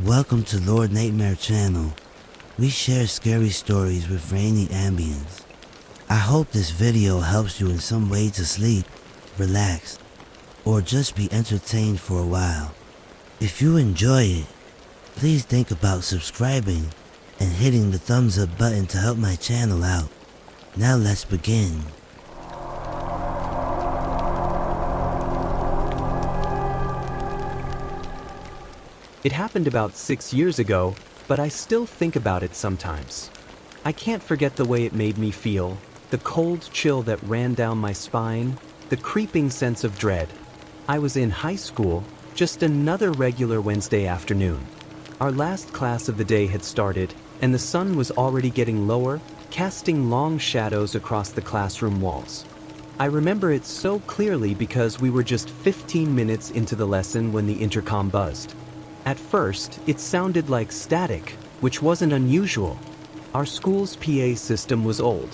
Welcome to Lord Nightmare channel. We share scary stories with rainy ambience. I hope this video helps you in some way to sleep, relax, or just be entertained for a while. If you enjoy it, please think about subscribing and hitting the thumbs up button to help my channel out. Now let's begin. It happened about 6 years ago, but I still think about it sometimes. I can't forget the way it made me feel, the cold chill that ran down my spine, the creeping sense of dread. I was in high school, just another regular Wednesday afternoon. Our last class of the day had started, and the sun was already getting lower, casting long shadows across the classroom walls. I remember it so clearly because we were just 15 minutes into the lesson when the intercom buzzed. At first, it sounded like static, which wasn't unusual. Our school's PA system was old.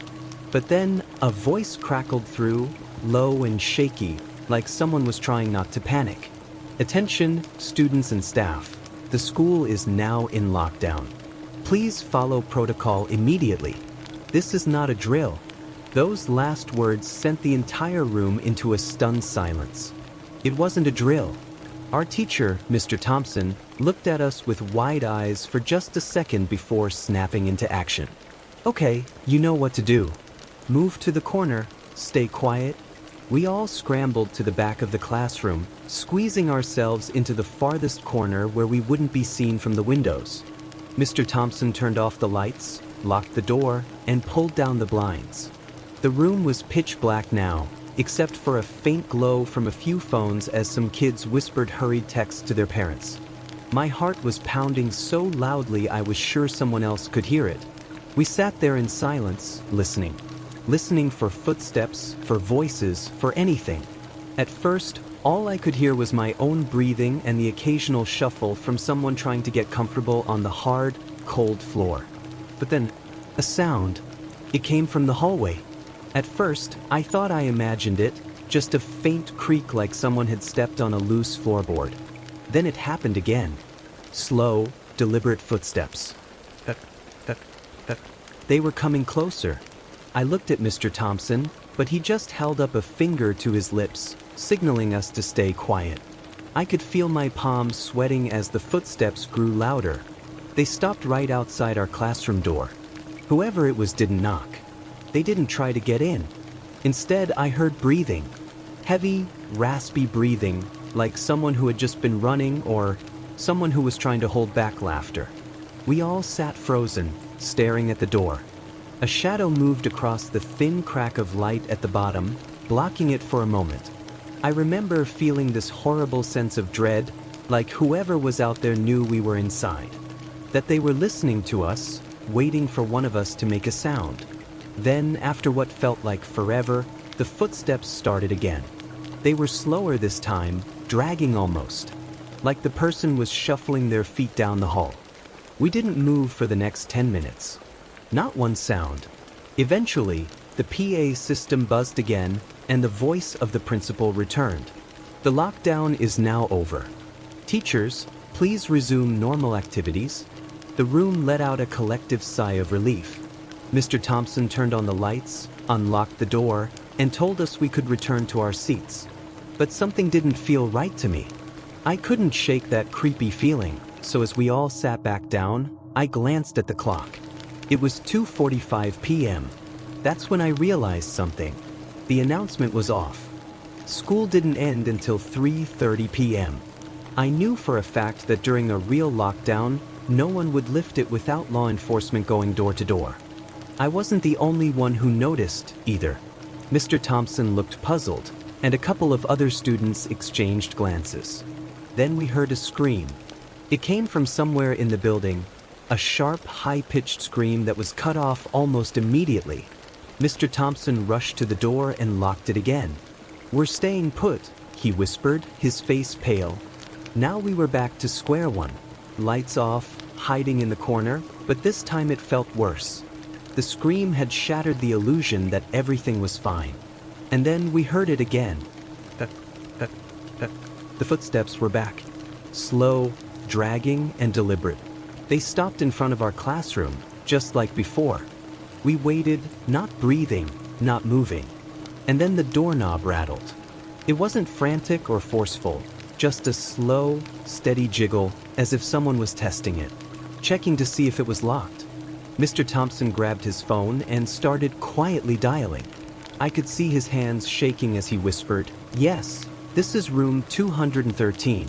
But then, a voice crackled through, low and shaky, like someone was trying not to panic. Attention, students and staff. The school is now in lockdown. Please follow protocol immediately. This is not a drill. Those last words sent the entire room into a stunned silence. It wasn't a drill. Our teacher, Mr. Thompson, looked at us with wide eyes for just a second before snapping into action. Okay, you know what to do. Move to the corner, stay quiet. We all scrambled to the back of the classroom, squeezing ourselves into the farthest corner where we wouldn't be seen from the windows. Mr. Thompson turned off the lights, locked the door, and pulled down the blinds. The room was pitch black now, except for a faint glow from a few phones as some kids whispered hurried texts to their parents. My heart was pounding so loudly I was sure someone else could hear it. We sat there in silence, listening for footsteps, for voices, for anything. At first, all I could hear was my own breathing and the occasional shuffle from someone trying to get comfortable on the hard, cold floor. But then, a sound. It came from the hallway. At first, I thought I imagined it, just a faint creak like someone had stepped on a loose floorboard. Then it happened again. Slow, deliberate footsteps. They were coming closer. I looked at Mr. Thompson, but he just held up a finger to his lips, signaling us to stay quiet. I could feel my palms sweating as the footsteps grew louder. They stopped right outside our classroom door. Whoever it was didn't knock. They didn't try to get in. Instead, I heard breathing. Heavy, raspy breathing, like someone who had just been running or someone who was trying to hold back laughter. We all sat frozen, staring at the door. A shadow moved across the thin crack of light at the bottom, blocking it for a moment. I remember feeling this horrible sense of dread, like whoever was out there knew we were inside. That they were listening to us, waiting for one of us to make a sound. Then, after what felt like forever, the footsteps started again. They were slower this time, dragging almost, like the person was shuffling their feet down the hall. We didn't move for the next 10 minutes. Not one sound. Eventually, the PA system buzzed again, and the voice of the principal returned. The lockdown is now over. Teachers, please resume normal activities. The room let out a collective sigh of relief. Mr. Thompson turned on the lights, unlocked the door, and told us we could return to our seats. But something didn't feel right to me. I couldn't shake that creepy feeling, so as we all sat back down, I glanced at the clock. It was 2:45 p.m. That's when I realized something. The announcement was off. School didn't end until 3:30 p.m. I knew for a fact that during a real lockdown, no one would lift it without law enforcement going door to door. I wasn't the only one who noticed, either. Mr. Thompson looked puzzled, and a couple of other students exchanged glances. Then we heard a scream. It came from somewhere in the building, a sharp, high-pitched scream that was cut off almost immediately. Mr. Thompson rushed to the door and locked it again. "We're staying put," he whispered, his face pale. Now we were back to square one. Lights off, hiding in the corner, but this time it felt worse. The scream had shattered the illusion that everything was fine. And then we heard it again. The footsteps were back. Slow, dragging and deliberate. They stopped in front of our classroom, just like before. We waited, not breathing, not moving. And then the doorknob rattled. It wasn't frantic or forceful, just a slow, steady jiggle, as if someone was testing it, checking to see if it was locked. Mr. Thompson grabbed his phone and started quietly dialing. I could see his hands shaking as he whispered, "Yes, this is room 213.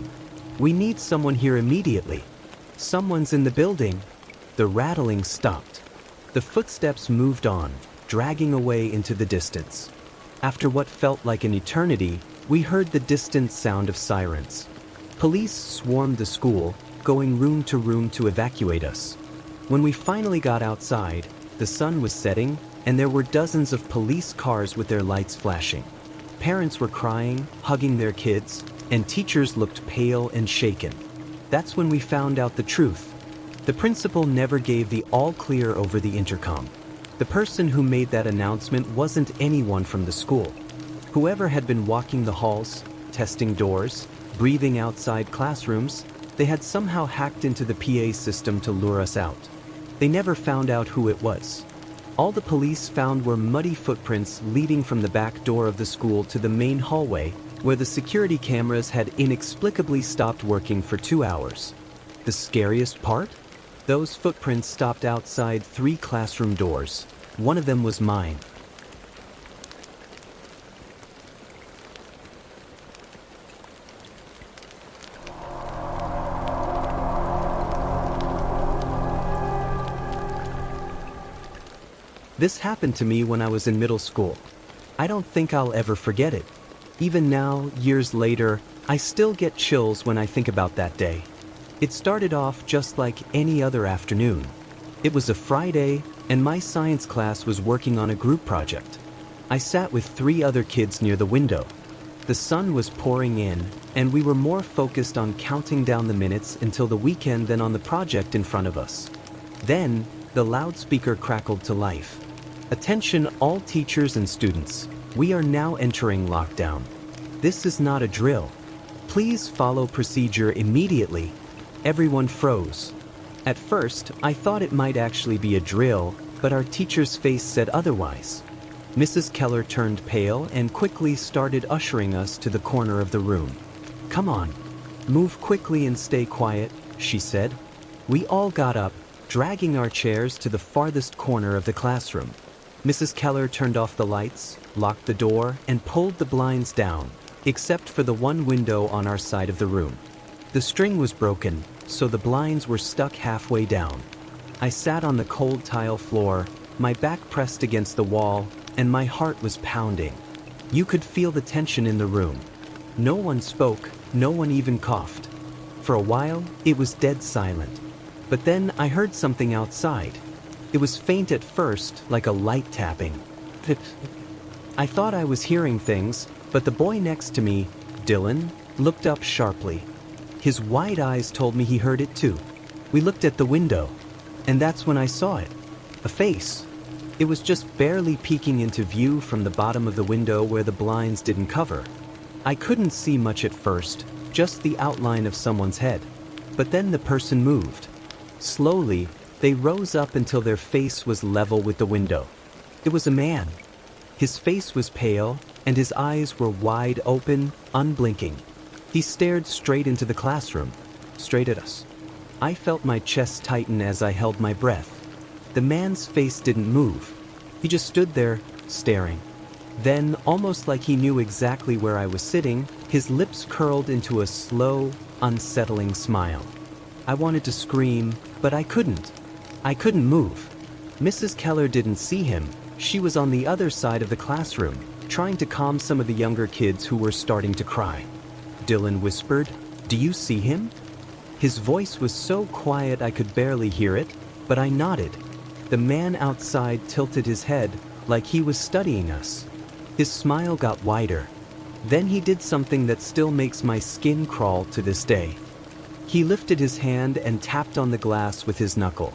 We need someone here immediately. Someone's in the building." The rattling stopped. The footsteps moved on, dragging away into the distance. After what felt like an eternity, we heard the distant sound of sirens. Police swarmed the school, going room to evacuate us. When we finally got outside, the sun was setting, and there were dozens of police cars with their lights flashing. Parents were crying, hugging their kids, and teachers looked pale and shaken. That's when we found out the truth. The principal never gave the all-clear over the intercom. The person who made that announcement wasn't anyone from the school. Whoever had been walking the halls, testing doors, breathing outside classrooms, they had somehow hacked into the PA system to lure us out. They never found out who it was. All the police found were muddy footprints leading from the back door of the school to the main hallway, where the security cameras had inexplicably stopped working for 2 hours. The scariest part? Those footprints stopped outside 3 classroom doors. One of them was mine. This happened to me when I was in middle school. I don't think I'll ever forget it. Even now, years later, I still get chills when I think about that day. It started off just like any other afternoon. It was a Friday, and my science class was working on a group project. I sat with 3 other kids near the window. The sun was pouring in, and we were more focused on counting down the minutes until the weekend than on the project in front of us. Then, the loudspeaker crackled to life. "Attention all teachers and students. We are now entering lockdown. This is not a drill. Please follow procedure immediately." Everyone froze. At first, I thought it might actually be a drill, but our teacher's face said otherwise. Mrs. Keller turned pale and quickly started ushering us to the corner of the room. "Come on. Move quickly and stay quiet," she said. We all got up, dragging our chairs to the farthest corner of the classroom. Mrs. Keller turned off the lights, locked the door, and pulled the blinds down, except for the one window on our side of the room. The string was broken, so the blinds were stuck halfway down. I sat on the cold tile floor, my back pressed against the wall, and my heart was pounding. You could feel the tension in the room. No one spoke, no one even coughed. For a while, it was dead silent. But then I heard something outside. It was faint at first, like a light tapping. I thought I was hearing things, but the boy next to me, Dylan, looked up sharply. His wide eyes told me he heard it too. We looked at the window, and that's when I saw it. A face. It was just barely peeking into view from the bottom of the window where the blinds didn't cover. I couldn't see much at first, just the outline of someone's head. But then the person moved. Slowly, they rose up until their face was level with the window. It was a man. His face was pale, and his eyes were wide open, unblinking. He stared straight into the classroom, straight at us. I felt my chest tighten as I held my breath. The man's face didn't move. He just stood there, staring. Then, almost like he knew exactly where I was sitting, his lips curled into a slow, unsettling smile. I wanted to scream, but I couldn't. I couldn't move. Mrs. Keller didn't see him. She was on the other side of the classroom, trying to calm some of the younger kids who were starting to cry. Dylan whispered, "Do you see him?" His voice was so quiet I could barely hear it, but I nodded. The man outside tilted his head, like he was studying us. His smile got wider. Then he did something that still makes my skin crawl to this day. He lifted his hand and tapped on the glass with his knuckle.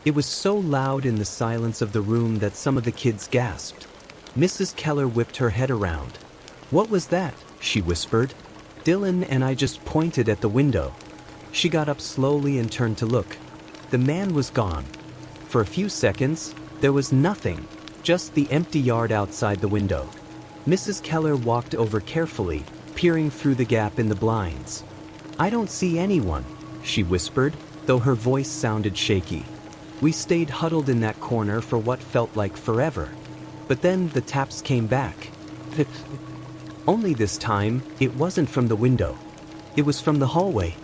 It was so loud in the silence of the room that some of the kids gasped. Mrs. Keller whipped her head around. "What was that?" she whispered. Dylan and I just pointed at the window. She got up slowly and turned to look. The man was gone. For a few seconds, there was nothing, just the empty yard outside the window. Mrs. Keller walked over carefully, peering through the gap in the blinds. "I don't see anyone," she whispered, though her voice sounded shaky. We stayed huddled in that corner for what felt like forever. But then the taps came back. Only this time, it wasn't from the window. It was from the hallway.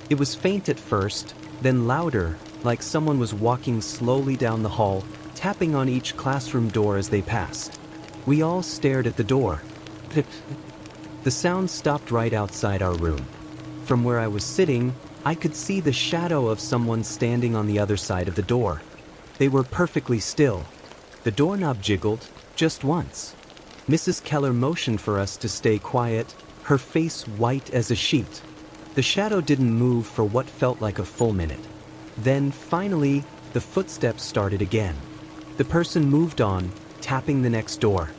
It was faint at first, then louder, like someone was walking slowly down the hall, tapping on each classroom door as they passed. We all stared at the door. The sound stopped right outside our room. From where I was sitting, I could see the shadow of someone standing on the other side of the door. They were perfectly still. The doorknob jiggled, just once. Mrs. Keller motioned for us to stay quiet, her face white as a sheet. The shadow didn't move for what felt like a full minute. Then, finally, the footsteps started again. The person moved on, tapping the next door.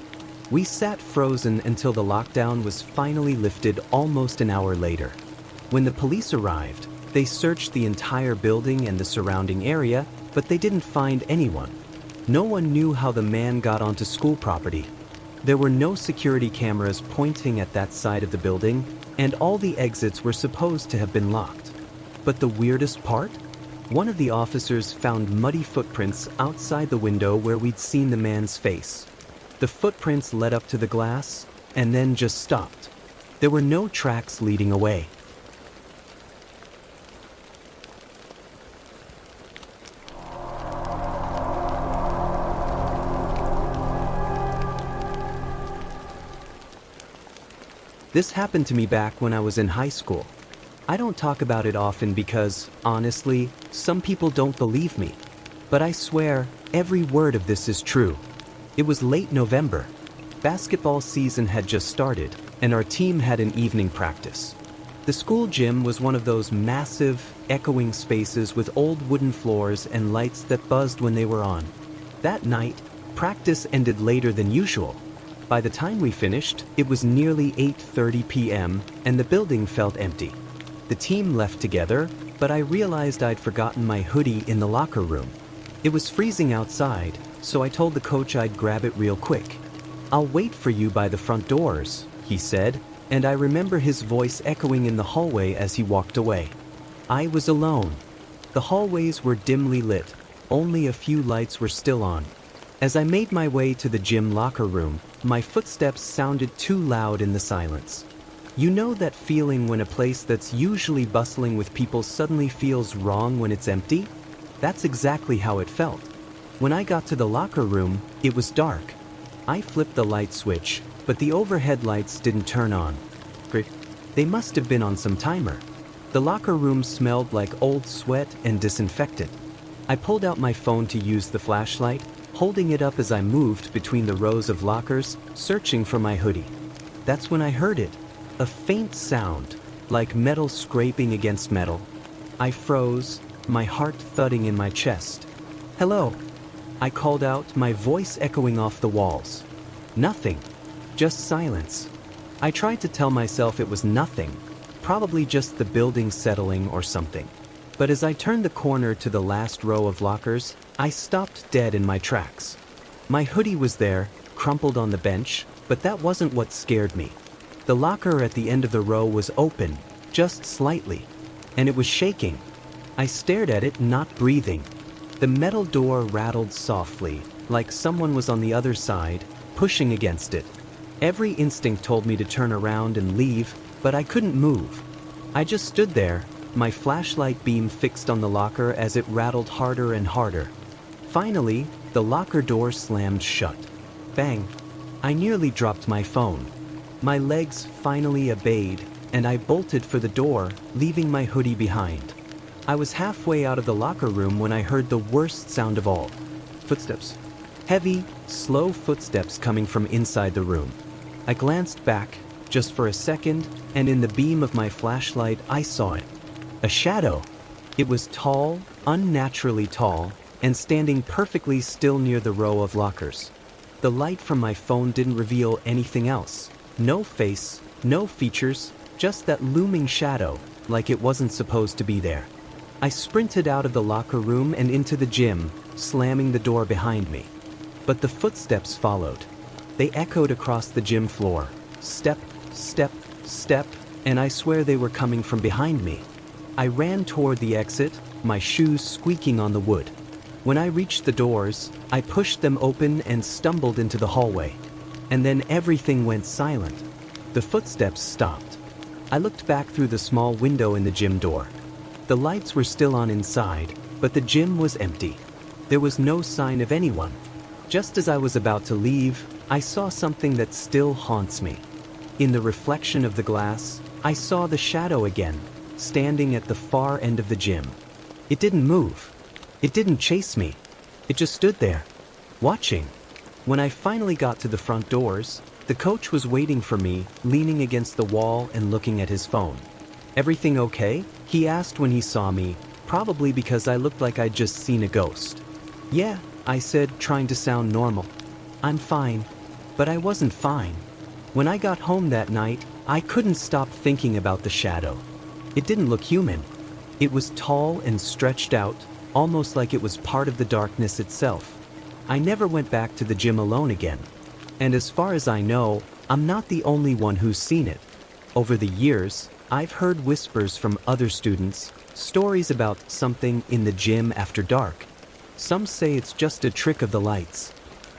We sat frozen until the lockdown was finally lifted almost an hour later. When the police arrived, they searched the entire building and the surrounding area, but they didn't find anyone. No one knew how the man got onto school property. There were no security cameras pointing at that side of the building, and all the exits were supposed to have been locked. But the weirdest part? One of the officers found muddy footprints outside the window where we'd seen the man's face. The footprints led up to the glass, and then just stopped. There were no tracks leading away. This happened to me back when I was in high school. I don't talk about it often because, honestly, some people don't believe me. But I swear, every word of this is true. It was late November. Basketball season had just started, and our team had an evening practice. The school gym was one of those massive, echoing spaces with old wooden floors and lights that buzzed when they were on. That night, practice ended later than usual. By the time we finished, it was nearly 8:30 p.m., and the building felt empty. The team left together, but I realized I'd forgotten my hoodie in the locker room. It was freezing outside, so I told the coach I'd grab it real quick. "I'll wait for you by the front doors," he said, and I remember his voice echoing in the hallway as he walked away. I was alone. The hallways were dimly lit, only a few lights were still on. As I made my way to the gym locker room, my footsteps sounded too loud in the silence. You know that feeling when a place that's usually bustling with people suddenly feels wrong when it's empty? That's exactly how it felt. When I got to the locker room, it was dark. I flipped the light switch, but the overhead lights didn't turn on. They must have been on some timer. The locker room smelled like old sweat and disinfectant. I pulled out my phone to use the flashlight, holding it up as I moved between the rows of lockers, searching for my hoodie. That's when I heard it, a faint sound, like metal scraping against metal. I froze, my heart thudding in my chest. "Hello," I called out, my voice echoing off the walls. Nothing, just silence. I tried to tell myself it was nothing, probably just the building settling or something. But as I turned the corner to the last row of lockers, I stopped dead in my tracks. My hoodie was there, crumpled on the bench, but that wasn't what scared me. The locker at the end of the row was open, just slightly, and it was shaking. I stared at it, not breathing. The metal door rattled softly, like someone was on the other side, pushing against it. Every instinct told me to turn around and leave, but I couldn't move. I just stood there, my flashlight beam fixed on the locker as it rattled harder and harder. Finally, the locker door slammed shut. Bang! I nearly dropped my phone. My legs finally obeyed, and I bolted for the door, leaving my hoodie behind. I was halfway out of the locker room when I heard the worst sound of all. Footsteps. Heavy, slow footsteps coming from inside the room. I glanced back, just for a second, and in the beam of my flashlight I saw it. A shadow. It was tall, unnaturally tall, and standing perfectly still near the row of lockers. The light from my phone didn't reveal anything else. No face, no features, just that looming shadow, like it wasn't supposed to be there. I sprinted out of the locker room and into the gym, slamming the door behind me. But the footsteps followed. They echoed across the gym floor. Step, step, step, and I swear they were coming from behind me. I ran toward the exit, my shoes squeaking on the wood. When I reached the doors, I pushed them open and stumbled into the hallway. And then everything went silent. The footsteps stopped. I looked back through the small window in the gym door. The lights were still on inside, but the gym was empty. There was no sign of anyone. Just as I was about to leave, I saw something that still haunts me. In the reflection of the glass, I saw the shadow again, standing at the far end of the gym. It didn't move. It didn't chase me. It just stood there, watching. When I finally got to the front doors, the coach was waiting for me, leaning against the wall and looking at his phone. "Everything okay?" he asked when he saw me, probably because I looked like I'd just seen a ghost. "Yeah," I said, trying to sound normal. "I'm fine." But I wasn't fine. When I got home that night, I couldn't stop thinking about the shadow. It didn't look human. It was tall and stretched out, almost like it was part of the darkness itself. I never went back to the gym alone again. And as far as I know, I'm not the only one who's seen it. Over the years, I've heard whispers from other students, stories about something in the gym after dark. Some say it's just a trick of the lights.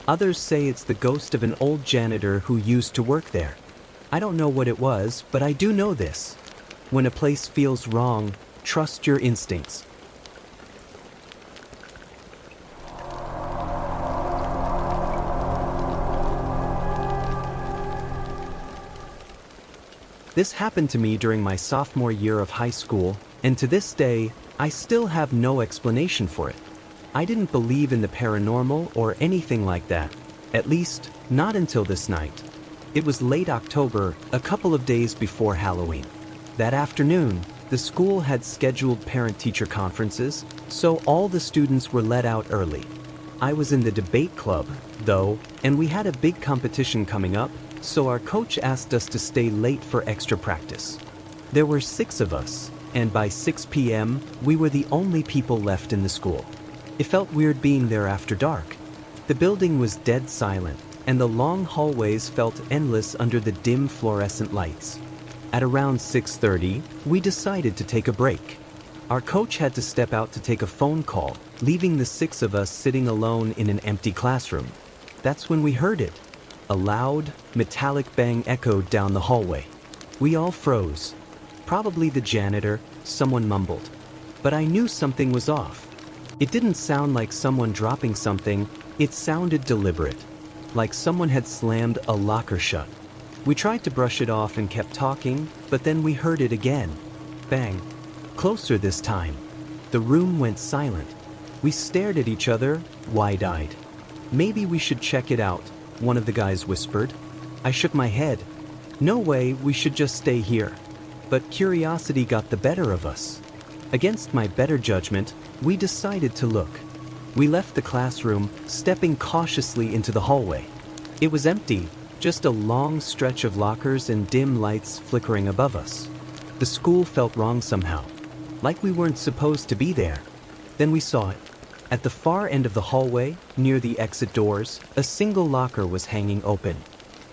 Others say it's the ghost of an old janitor who used to work there. I don't know what it was, but I do know this. When a place feels wrong, trust your instincts. This happened to me during my sophomore year of high school, and to this day, I still have no explanation for it. I didn't believe in the paranormal or anything like that, at least not until this night. It was late October, a couple of days before Halloween. That afternoon, the school had scheduled parent-teacher conferences, so all the students were let out early. I was in the debate club, though, and we had a big competition coming up, so our coach asked us to stay late for extra practice. There were 6 of us, and by 6 p.m., we were the only people left in the school. It felt weird being there after dark. The building was dead silent, and the long hallways felt endless under the dim fluorescent lights. At around 6:30, we decided to take a break. Our coach had to step out to take a phone call, leaving the 6 of us sitting alone in an empty classroom. That's when we heard it. A loud, metallic bang echoed down the hallway. We all froze. Probably the janitor, someone mumbled. But I knew something was off. It didn't sound like someone dropping something, it sounded deliberate. Like someone had slammed a locker shut. We tried to brush it off and kept talking, but then we heard it again. Bang. Closer this time. The room went silent. We stared at each other, wide-eyed. "Maybe we should check it out," one of the guys whispered. I shook my head. No way, we should just stay here. But curiosity got the better of us. Against my better judgment, we decided to look. We left the classroom, stepping cautiously into the hallway. It was empty, just a long stretch of lockers and dim lights flickering above us. The school felt wrong somehow, like we weren't supposed to be there. Then we saw it. At the far end of the hallway, near the exit doors, a single locker was hanging open.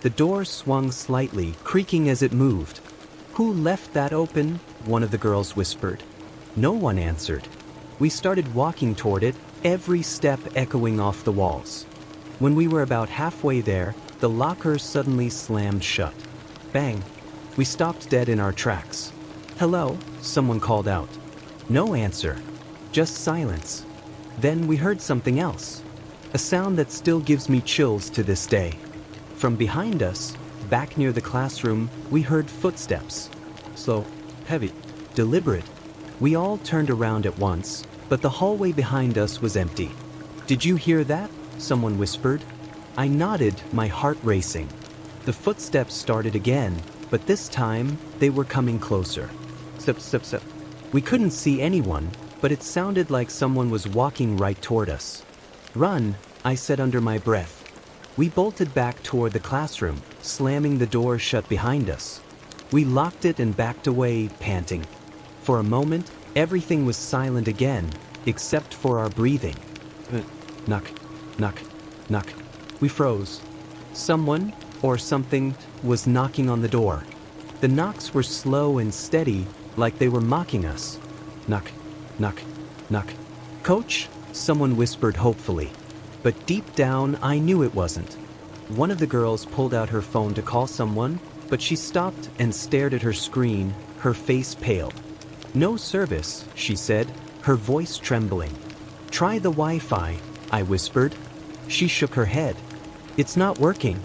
The door swung slightly, creaking as it moved. "Who left that open?" one of the girls whispered. No one answered. We started walking toward it, every step echoing off the walls. When we were about halfway there, the locker suddenly slammed shut. Bang! We stopped dead in our tracks. "Hello?" someone called out. No answer. Just silence. Then we heard something else. A sound that still gives me chills to this day. From behind us, back near the classroom, we heard footsteps. Slow, heavy, deliberate. We all turned around at once, but the hallway behind us was empty. "Did you hear that?" someone whispered. I nodded, my heart racing. The footsteps started again, but this time, they were coming closer. Step, step, step. We couldn't see anyone, but it sounded like someone was walking right toward us. "Run," I said under my breath. We bolted back toward the classroom, slamming the door shut behind us. We locked it and backed away, panting. For a moment, everything was silent again, except for our breathing. Knock, knock, knock. We froze. Someone, or something, was knocking on the door. The knocks were slow and steady, like they were mocking us. Knock, knock, knock. Coach? Someone whispered hopefully. But deep down, I knew it wasn't. One of the girls pulled out her phone to call someone, but she stopped and stared at her screen, her face pale. "No service," she said, her voice trembling. "Try the Wi-Fi," I whispered. She shook her head. "It's not working."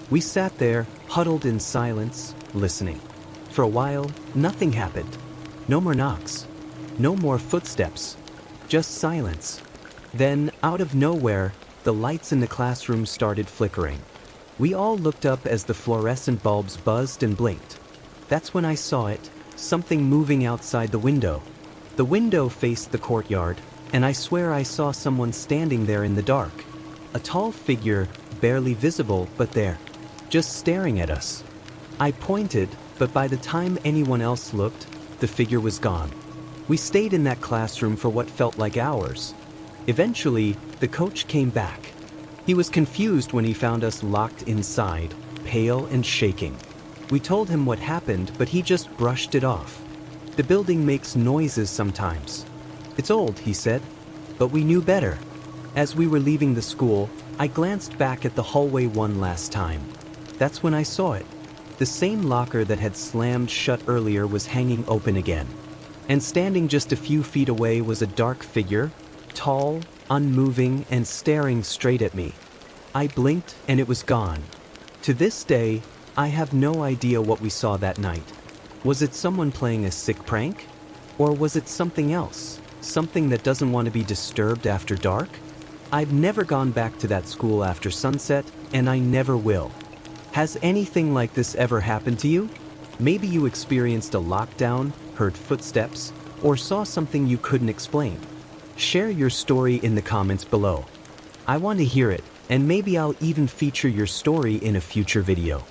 We sat there, huddled in silence, listening. For a while, nothing happened. No more knocks. No more footsteps. Just silence. Then, out of nowhere, the lights in the classroom started flickering. We all looked up as the fluorescent bulbs buzzed and blinked. That's when I saw it, something moving outside the window. The window faced the courtyard, and I swear I saw someone standing there in the dark. A tall figure, barely visible, but there, just staring at us. I pointed, but by the time anyone else looked, the figure was gone. We stayed in that classroom for what felt like hours. Eventually, the coach came back. He was confused when he found us locked inside, pale and shaking. We told him what happened, but he just brushed it off. "The building makes noises sometimes. It's old," he said, but we knew better. As we were leaving the school, I glanced back at the hallway one last time. That's when I saw it. The same locker that had slammed shut earlier was hanging open again. And standing just a few feet away was a dark figure, tall, unmoving, and staring straight at me. I blinked and it was gone. To this day, I have no idea what we saw that night. Was it someone playing a sick prank? Or was it something else? Something that doesn't want to be disturbed after dark? I've never gone back to that school after sunset, and I never will. Has anything like this ever happened to you? Maybe you experienced a lockdown, heard footsteps, or saw something you couldn't explain. Share your story in the comments below. I want to hear it, and maybe I'll even feature your story in a future video.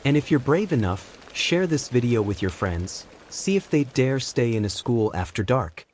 And if you're brave enough, share this video with your friends, see if they dare stay in a school after dark.